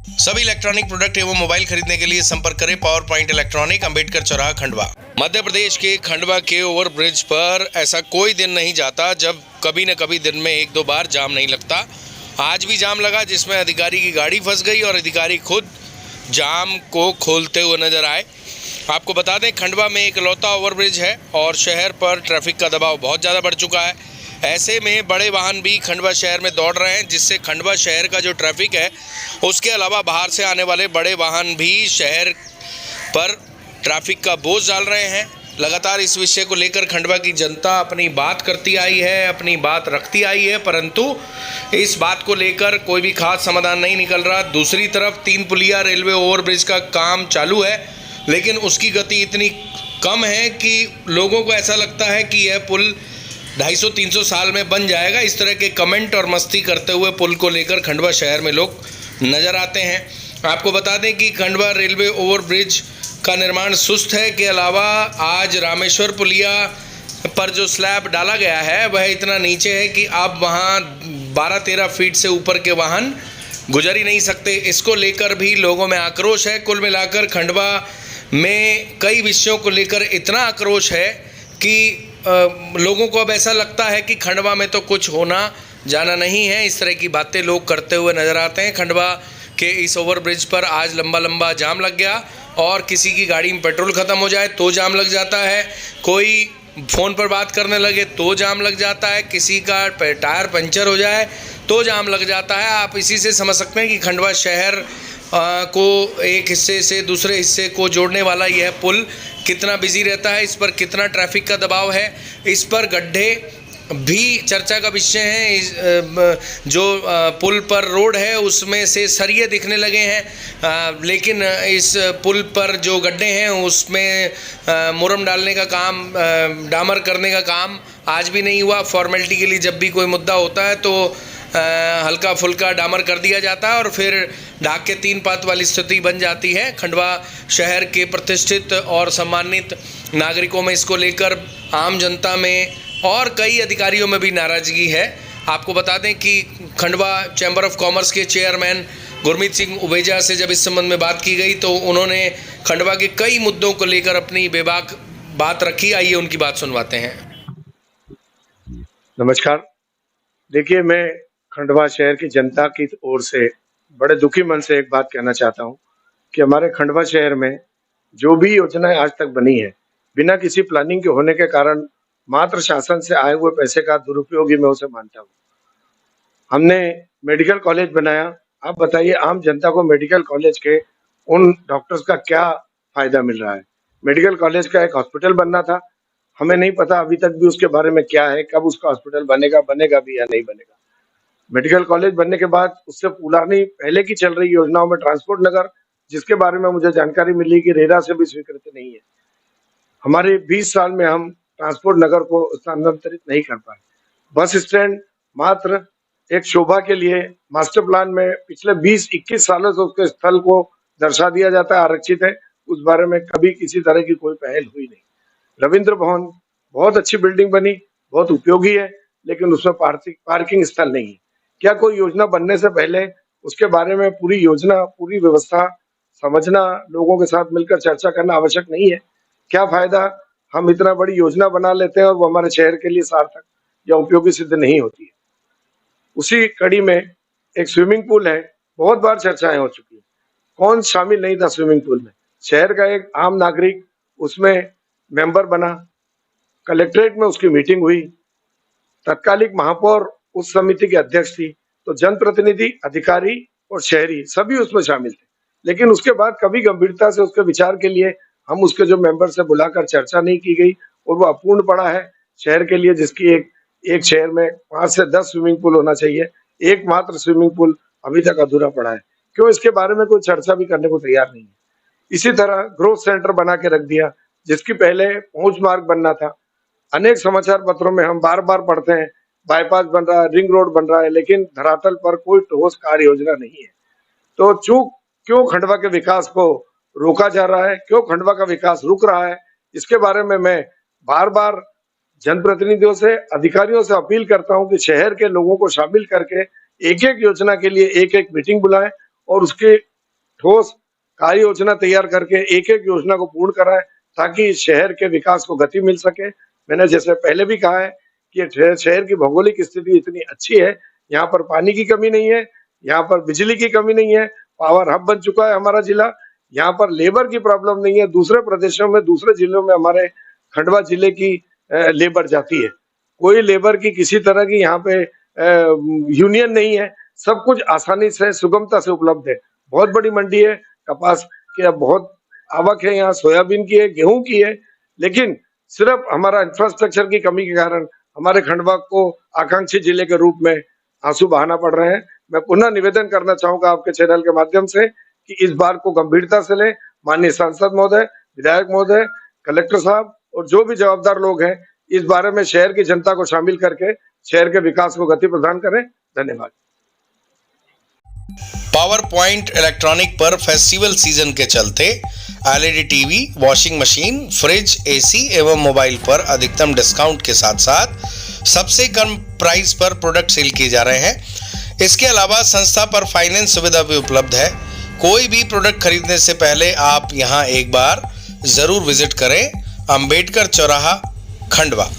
सभी electronic product एवं mobile खरीदने के लिए संपर्क करें पावर पॉइंट इलेक्ट्रॉनिक, अंबेडकर चौराहा, खंडवा। मध्य प्रदेश के खंडवा के ओवरब्रिज पर ऐसा कोई दिन नहीं जाता जब कभी न कभी दिन में 1-2 बार जाम नहीं लगता। आज भी जाम लगा, जिसमें अधिकारी की गाड़ी फंस गई और अधिकारी खुद जाम को खोलते हुए नजर आए। आपको बता दें, खंडवा में एक लौता ओवरब्रिज है और शहर पर ट्रैफिक का दबाव बहुत ज़्यादा बढ़ चुका है। ऐसे में बड़े वाहन भी खंडवा शहर में दौड़ रहे हैं, जिससे खंडवा शहर का जो ट्रैफिक है उसके अलावा बाहर से आने वाले बड़े वाहन भी शहर पर ट्रैफिक का बोझ डाल रहे हैं। लगातार इस विषय को लेकर खंडवा की जनता अपनी बात करती आई है, अपनी बात रखती आई है, परंतु इस बात को लेकर कोई भी खास समाधान नहीं निकल रहा। दूसरी तरफ 3 पुलिया रेलवे ओवरब्रिज का काम चालू है, लेकिन उसकी गति इतनी कम है कि लोगों को ऐसा लगता है कि यह पुल 250-300 साल में बन जाएगा। इस तरह के कमेंट और मस्ती करते हुए पुल को लेकर खंडवा शहर में लोग नज़र आते हैं। आपको बता दें कि खंडवा रेलवे ओवरब्रिज का निर्माण सुस्त है के अलावा आज रामेश्वर पुलिया पर जो स्लैब डाला गया है वह इतना नीचे है कि अब वहाँ 12-13 फीट से ऊपर के वाहन गुजर ही नहीं सकते। इसको लेकर भी लोगों में आक्रोश है। कुल मिलाकर खंडवा में कई विषयों को लेकर इतना आक्रोश है कि लोगों को अब ऐसा लगता है कि खंडवा में तो कुछ होना जाना नहीं है। इस तरह की बातें लोग करते हुए नज़र आते हैं। खंडवा के इस ओवरब्रिज पर आज लंबा जाम लग गया और किसी की गाड़ी में पेट्रोल ख़त्म हो जाए तो जाम लग जाता है, कोई फ़ोन पर बात करने लगे तो जाम लग जाता है, किसी का टायर पंचर हो जाए तो जाम लग जाता है। आप इसी से समझ सकते हैं कि खंडवा शहर को एक हिस्से से दूसरे हिस्से को जोड़ने वाला यह पुल कितना बिजी रहता है, इस पर कितना ट्रैफिक का दबाव है। इस पर गड्ढे भी चर्चा का विषय हैं। जो पुल पर रोड है उसमें से सरिये दिखने लगे हैं, लेकिन इस पुल पर जो गड्ढे हैं उसमें मुरम डालने का काम, डामर करने का काम आज भी नहीं हुआ। फॉर्मेलिटी के लिए जब भी कोई मुद्दा होता है तो हल्का फुल्का डामर कर दिया जाता है और फिर ढाक के 3 पात वाली स्थिति बन जाती है। खंडवा शहर के प्रतिष्ठित और सम्मानित नागरिकों में इसको लेकर आम जनता में और कई अधिकारियों में भी नाराज़गी है। आपको बता दें कि खंडवा चैम्बर ऑफ कॉमर्स के चेयरमैन गुरमीत सिंह उबेजा से जब इस संबंध में बात की गई तो उन्होंने खंडवा के कई मुद्दों को लेकर अपनी बेबाक बात रखी। आइए उनकी बात सुनवाते हैं। नमस्कार। देखिए, मैं खंडवा शहर की जनता की ओर से बड़े दुखी मन से एक बात कहना चाहता हूँ कि हमारे खंडवा शहर में जो भी योजनाएं आज तक बनी है, बिना किसी प्लानिंग के होने के कारण मात्र शासन से आए हुए पैसे का दुरुपयोग ही मैं उसे मानता हूँ। हमने मेडिकल कॉलेज बनाया। आप बताइए, आम जनता को मेडिकल कॉलेज के उन डॉक्टर्स का क्या फायदा मिल रहा है? मेडिकल कॉलेज का एक हॉस्पिटल बनना था, हमें नहीं पता अभी तक भी उसके बारे में क्या है, कब उसका हॉस्पिटल बनेगा भी या नहीं बनेगा। मेडिकल कॉलेज बनने के बाद उससे पुरानी पहले की चल रही योजनाओं में ट्रांसपोर्ट नगर, जिसके बारे में मुझे जानकारी मिली कि रेरा से भी स्वीकृत नहीं है। हमारे 20 साल में हम ट्रांसपोर्ट नगर को स्थानांतरित नहीं कर पाए। बस स्टैंड मात्र एक शोभा के लिए मास्टर प्लान में पिछले 20-21 सालों से उसके स्थल को दर्शा दिया जाता है, आरक्षित है। उस बारे में कभी किसी तरह की कोई पहल हुई नहीं। रविंद्र भवन बहुत अच्छी बिल्डिंग बनी, बहुत उपयोगी है, लेकिन उसमें पार्किंग स्थल नहीं है। क्या कोई योजना बनने से पहले उसके बारे में पूरी योजना, पूरी व्यवस्था समझना, लोगों के साथ मिलकर चर्चा करना आवश्यक नहीं है? क्या फायदा हम इतना बड़ी योजना बना लेते हैं और वो हमारे शहर के लिए सार्थक या उपयोगी सिद्ध नहीं होती है। उसी कड़ी में एक स्विमिंग पूल है, बहुत बार चर्चाएं हो चुकी है। कौन शामिल नहीं था स्विमिंग पूल में? शहर का एक आम नागरिक उसमें मेंबर बना, कलेक्ट्रेट में उसकी मीटिंग हुई, तत्कालिक महापौर उस समिति के अध्यक्ष थी, तो जनप्रतिनिधि, अधिकारी और शहरी सभी उसमें शामिल थे। लेकिन उसके बाद कभी गंभीरता से उसके विचार के लिए हम उसके जो मेंबर से बुलाकर चर्चा नहीं की गई और वो अपूर्ण पड़ा है शहर के लिए, जिसकी एक शहर में 5 से 10 स्विमिंग पूल होना चाहिए, एकमात्र स्विमिंग पूल अभी तक अधूरा पड़ा है। क्यों इसके बारे में कोई चर्चा भी करने को तैयार नहीं है? इसी तरह ग्रोथ सेंटर बना के रख दिया, जिसकी पहले पहुंच मार्ग बनना था। अनेक समाचार पत्रों में हम बार बार पढ़ते हैं बाईपास बन रहा है, रिंग रोड बन रहा है, लेकिन धरातल पर कोई ठोस कार्य योजना नहीं है। तो क्यों खंडवा के विकास को रोका जा रहा है, क्यों खंडवा का विकास रुक रहा है, इसके बारे में मैं बार बार जनप्रतिनिधियों से, अधिकारियों से अपील करता हूं कि शहर के लोगों को शामिल करके एक एक योजना के लिए एक एक मीटिंग बुलाएं और उसके ठोस कार्य योजना तैयार करके एक एक योजना को पूर्ण कराएं ताकि इस शहर के विकास को गति मिल सके। मैंने जैसे पहले भी कहा है कि शहर की भौगोलिक स्थिति इतनी अच्छी है, यहाँ पर पानी की कमी नहीं है, यहाँ पर बिजली की कमी नहीं है, पावर हब बन चुका है हमारा जिला, यहाँ पर लेबर की प्रॉब्लम नहीं है। दूसरे प्रदेशों में, दूसरे जिलों में हमारे खंडवा जिले की लेबर जाती है, कोई लेबर की किसी तरह की यहाँ पे यूनियन नहीं है, सब कुछ आसानी से सुगमता से उपलब्ध है। बहुत बड़ी मंडी है, कपास की बहुत आवक है, यहाँ सोयाबीन की है, गेहूं की है, लेकिन सिर्फ हमारा इंफ्रास्ट्रक्चर की कमी के कारण हमारे खंडवा को आकांक्षी जिले के रूप में आंसू बहाना पड़ रहे हैं। मैं पुनः निवेदन करना चाहूंगा आपके चैनल के माध्यम से कि इस बार को गंभीरता से लें। माननीय सांसद महोदय, विधायक महोदय, कलेक्टर साहब और जो भी जवाबदार लोग हैं, इस बारे में शहर की जनता को शामिल करके शहर के विकास को गति प्रदान करें। धन्यवाद। पावर पॉइंट इलेक्ट्रॉनिक पर फेस्टिवल सीजन के चलते LED TV, washing machine, fridge, AC एवं मोबाइल पर अधिकतम डिस्काउंट के साथ साथ सबसे कम प्राइस पर प्रोडक्ट सेल किए जा रहे हैं। इसके अलावा संस्था पर फाइनेंस सुविधा भी उपलब्ध है। कोई भी प्रोडक्ट खरीदने से पहले आप यहां एक बार जरूर विजिट करें। अंबेडकर चौराहा, खंडवा।